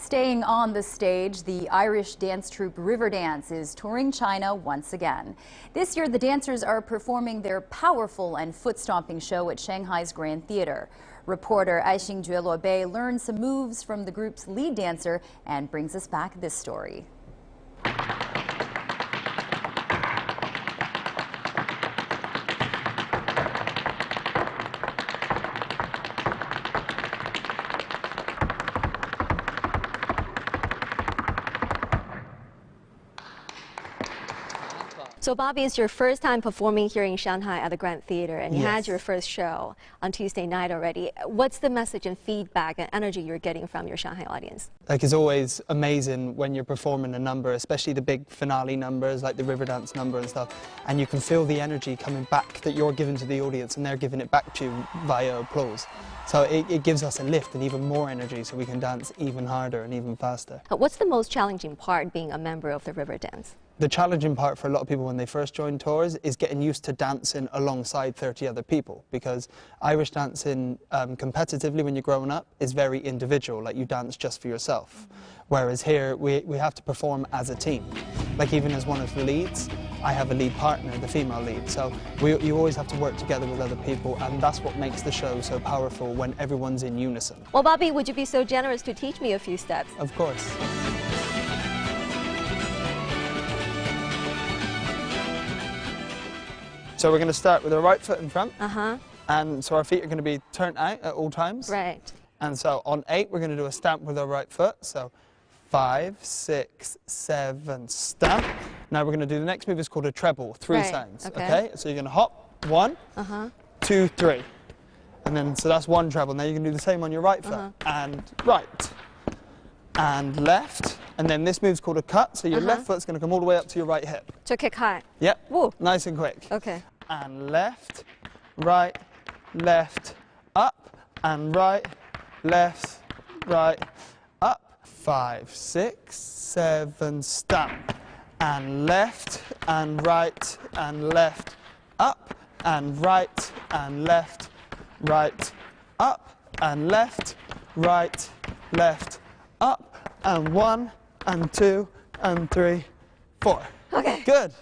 Staying on the stage, the Irish dance troupe Riverdance is touring China once again. This year, the dancers are performing their powerful and foot-stomping show at Shanghai's Grand Theater. Reporter Aixing Juelebei learned some moves from the group's lead dancer and brings us back this story. So Bobby, it's your first time performing here in Shanghai at the Grand Theater, and you Yes. had your first show on Tuesday night already. What's the message and feedback and energy you're getting from your Shanghai audience? Like, it's always amazing when you're performing a number, especially the big finale numbers like the Riverdance number and stuff, and you can feel the energy coming back that you're giving to the audience and they're giving it back to you via applause. So it gives us a lift and even more energy so we can dance even harder and even faster. What's the most challenging part being a member of the Riverdance? The challenging part for a lot of people when they first join tours is getting used to dancing alongside 30 other people, because Irish dancing competitively when you're growing up is very individual, like you dance just for yourself. Whereas here we have to perform as a team. Like, even as one of the leads, I have a lead partner, the female lead, so you always have to work together with other people, and that's what makes the show so powerful when everyone's in unison. Well, Bobby, would you be so generous to teach me a few steps? Of course. So we're going to start with our right foot in front, and so our feet are going to be turned out at all times. Right. And so on 8, we're going to do a stamp with our right foot. So 5, 6, 7, stamp. Now we're going to do the next move is called a treble, 3 sounds. Okay. So you're going to hop 1, 2, 3, and then so that's 1 treble. Now you can do the same on your right foot and right and left. And then this move's called a cut, so your left foot's going to come all the way up to your right hip. To kick high. Yep. Woo. Nice and quick. Okay. And left, right, left, up, and right, left, right, up. 5, 6, 7, stamp. And left, and right, and left, up, and right, and left, right, up, and left, right, left, up, and 1, and 2, and 3, 4. Okay. Good.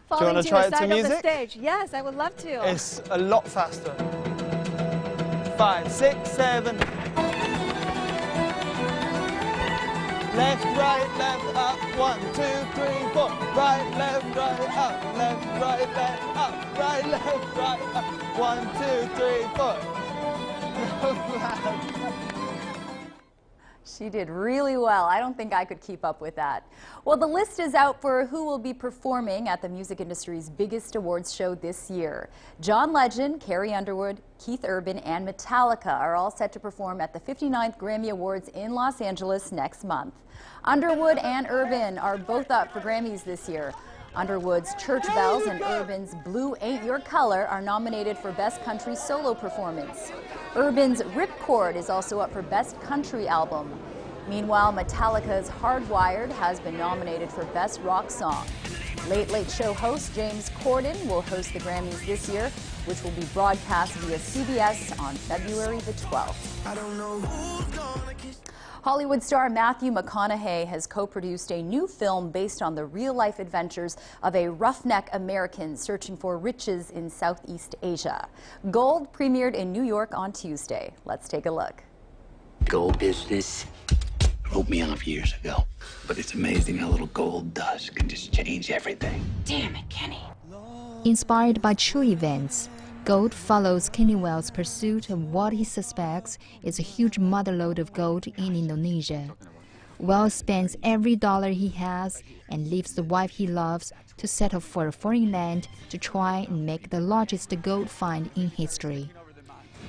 Falling Do you want to try it to the music? stage. Yes, I would love to. It's a lot faster. 5, 6, 7. Left, right, left, up. 1, 2, 3, 4. Right, left, up. Left, right, left, up. Right, left, right, up. 1, 2, 3, 4. She did really well. I don't think I could keep up with that. Well, the list is out for who will be performing at the music industry's biggest awards show this year. John Legend, Carrie Underwood, Keith Urban, and Metallica are all set to perform at the 59th Grammy Awards in Los Angeles next month. Underwood and Urban are both up for Grammys this year. Underwood's Church Bells and Urban's Blue Ain't Your Color are nominated for Best Country Solo Performance. Urban's Ripcord is also up for Best Country Album. Meanwhile, Metallica's Hardwired has been nominated for Best Rock Song. Late Late Show host James Corden will host the Grammys this year, which will be broadcast via CBS on February the 12th. Hollywood star Matthew McConaughey has co-produced a new film based on the real-life adventures of a roughneck American searching for riches in Southeast Asia. Gold premiered in New York on Tuesday. Let's take a look. Gold business wrote me off years ago, but it's amazing how little gold dust can just change everything. Damn it, Kenny. Inspired by true events, Gold follows Kenny Wells' pursuit of what he suspects is a huge motherlode of gold in Indonesia. Wells spends every dollar he has and leaves the wife he loves to settle for a foreign land to try and make the largest gold find in history.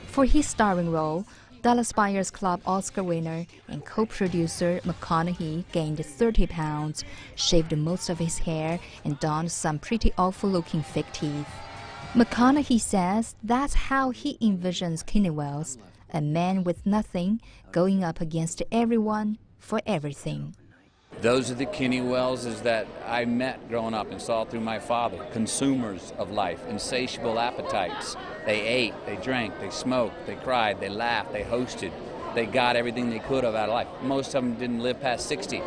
For his starring role, Dallas Buyers Club Oscar winner and co-producer McConaughey gained 30 pounds, shaved most of his hair, and donned some pretty awful-looking fake teeth. McConaughey says that's how he envisions Kenny Wells, a man with nothing going up against everyone for everything. Those are the Kenny Welleses that I met growing up and saw through my father. Consumers of life, insatiable appetites. They ate, they drank, they smoked, they cried, they laughed, they hosted. They got everything they could have out of life. Most of them didn't live past 60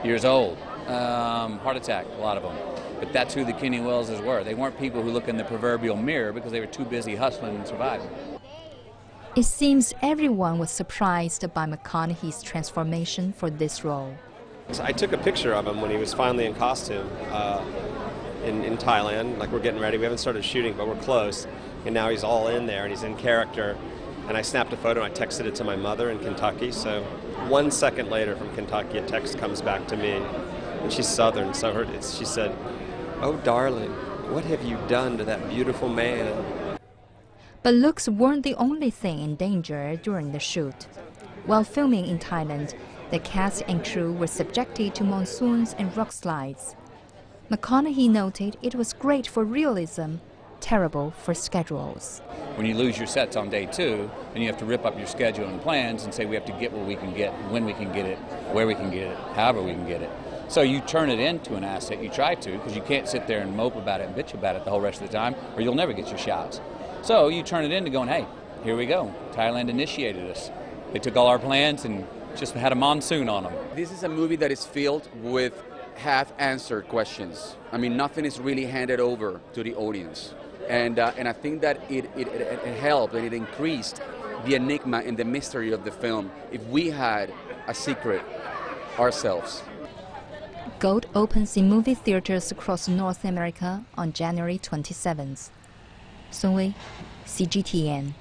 years old. Heart attack, a lot of them. But that's who the Kenny Welleses were. They weren't people who look in the proverbial mirror because they were too busy hustling and surviving. It seems everyone was surprised by McConaughey's transformation for this role. So I took a picture of him when he was finally in costume in Thailand. Like, we're getting ready. We haven't started shooting, but we're close. And now he's all in there and he's in character. And I snapped a photo and I texted it to my mother in Kentucky. So 1 second later from Kentucky, a text comes back to me. And she's Southern, so she said, "Oh, darling, what have you done to that beautiful man?" But looks weren't the only thing in danger during the shoot. While filming in Thailand, the cast and crew were subjected to monsoons and rock slides. McConaughey noted it was great for realism, terrible for schedules. When you lose your sets on day 2, then you have to rip up your schedule and plans and say we have to get what we can get, when we can get it, where we can get it, however we can get it. So you turn it into an asset, you try to, because you can't sit there and mope about it and bitch about it the whole rest of the time, or you'll never get your shots. So you turn it into going, hey, here we go. Thailand initiated us. They took all our plans and just had a monsoon on them. This is a movie that is filled with half-answered questions. I mean, nothing is really handed over to the audience. And I think that it helped and it increased the enigma and the mystery of the film if we had a secret ourselves. Gold opens in movie theaters across North America on January 27th. Song Wei, CGTN.